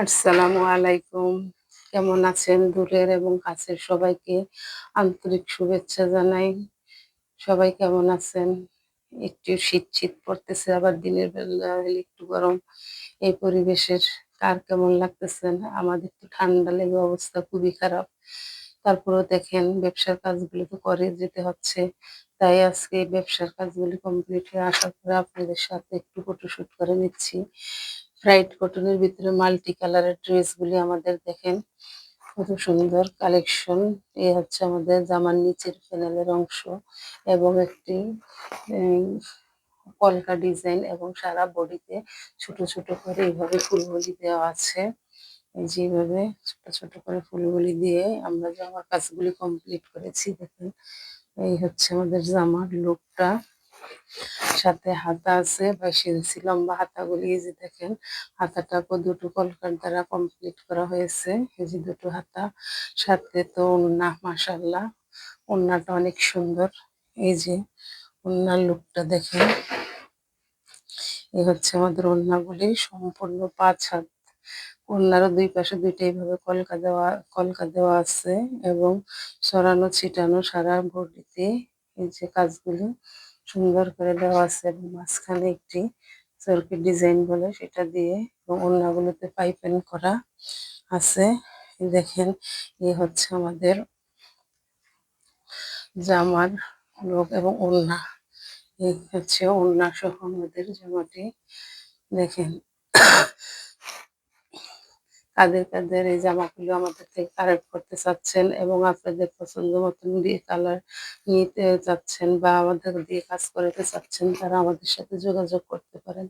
আসসালামু আলাইকুম। কেমন আছেন? দূরের এবং কাছের সবাইকে আন্তরিক শুভেচ্ছা জানাই। সবাই কেমন আছেন? একটু শীত, শীত পড়তেছে, আবার দিনের বেলা হলে একটু গরম। এই পরিবেশের কার কেমন লাগতেছেন? আমাদের তো ঠান্ডা লেগে অবস্থা খুবই খারাপ। তারপরেও দেখেন ব্যবসার কাজগুলো তো করে যেতে হচ্ছে। তাই আজকে এই ব্যবসার কাজগুলি কমপ্লিট হয়ে আসার পরে আপনাদের সাথে একটু ফটোশুট করে নিচ্ছি। ব্রাইট কটনের ভিতরে মাল্টি কালারের ড্রেসগুলি আমাদের দেখেন কত সুন্দর কালেকশন। এই হচ্ছে আমাদের জামার নিচের প্যানেলের অংশ এবং একটি উম, কলকা ডিজাইন এবং সারা বডিতে ছোট ছোট করে এইভাবে ফুলগুলি দেওয়া আছে। এই যে এইভাবে ছোট ছোট করে ফুলগুলি দিয়ে আমরা জামার কাজগুলি কমপ্লিট করেছি। দেখেন এই হচ্ছে আমাদের জামার লুকটা। সাথে হাতা আছে, 22 ইঞ্চি লম্বা হাতাগুলি। এই যে দেখেন হাতাটাকে দুটো কলকার দ্বারা কমপ্লিট করা হয়েছে। এই যে দুটো হাতা, সাথে তো ওড়না, মাশাআল্লাহ ওড়নাটা অনেক সুন্দর। এই যে ওড়নার লুকটা দেখেন। এই হচ্ছে আমাদের ওড়নাগুলি, সম্পূর্ণ 5 হাত। ওড়নারও দুই পাশে দুইটা এইভাবে কলকা দেওয়া আছে এবং ছড়ানো ছিটানো সারা বডিতে এই যে কাজগুলো সুন্দর করে দেওয়া আছে এবং মাঝখানে একটি চরকি ডিজাইন বলে সেটা দিয়ে এবং ওড়নাগুলোতে পাইপিং করা আছে। এই দেখেন এই হচ্ছে আমাদের জামার লুক এবং ওড়না। এই হচ্ছে ওড়না সহ আমাদের জামাটি। দেখেন কাদের কাদের এই জামাগুলো আমাদের থেকে কালেক্ট করতে চাচ্ছেন এবং আপনাদের পছন্দ মতন দিয়ে কালার নিতে চাচ্ছেন বা আমাদের দিয়ে কাজ করাতে চাচ্ছেন, তারা আমাদের সাথে যোগাযোগ করতে পারেন।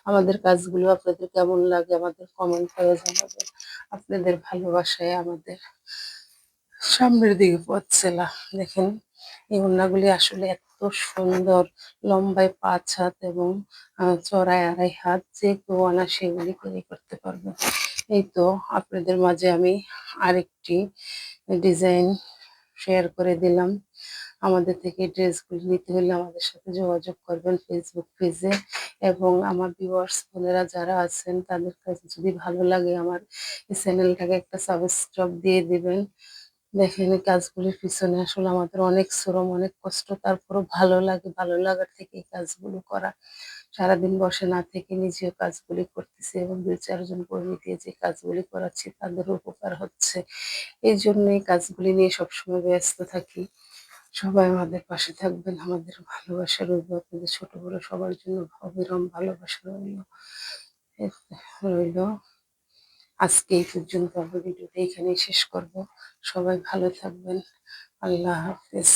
আমাদের কাজগুলো আপনাদের কেমন লাগে আমাদের কমেন্ট করে জানাবেন। আপনাদের ভালোবাসায় আমাদের সামনের দিকে পথ চলা। দেখেন এই ওড়নাগুলি আসলে এত সুন্দর, লম্বায় 5 হাত এবং চড়ায় 2.5 হাত। যে কেউ অনায়াসে এগুলি তৈরি করতে পারবে। এই তো আপনাদের মাঝে আমি আরেকটি ডিজাইন শেয়ার করে দিলাম। আমাদের থেকে ড্রেসগুলি নিতে হলে আমাদের সাথে যোগাযোগ করবেন ফেসবুক পেজে এবং আমার ভিউয়ার্স বোনেরা যারা আছেন তাদের কাছে যদি ভালো লাগে আমার এই চ্যানেলটাকে একটা সাবস্ক্রাইব দিয়ে দিবেন। দেখেন এই কাজগুলির পিছনে আসলে আমাদের অনেক শ্রম, অনেক কষ্ট, তারপরও ভালো লাগে। ভালো লাগার থেকে এই কাজগুলো করা। সারাদিন বসে না থেকে নিজেও কাজগুলি করতেছি এবং 2-4 জন কর্মী দিয়ে যে কাজগুলি করাচ্ছি তাদেরও উপকার হচ্ছে। এই জন্য এই কাজগুলি নিয়ে সবসময় ব্যস্ত থাকি। সবাই আমাদের পাশে থাকবেন। আমাদের ভালোবাসা রইল আপনাদের ছোট বড় সবার জন্য অবিরাম ভালোবাসা রইল। রইল আজকে এই পর্যন্ত। আমরা ভিডিওটা এখানেই শেষ করব। সবাই ভালো থাকবেন। আল্লাহ হাফেজ।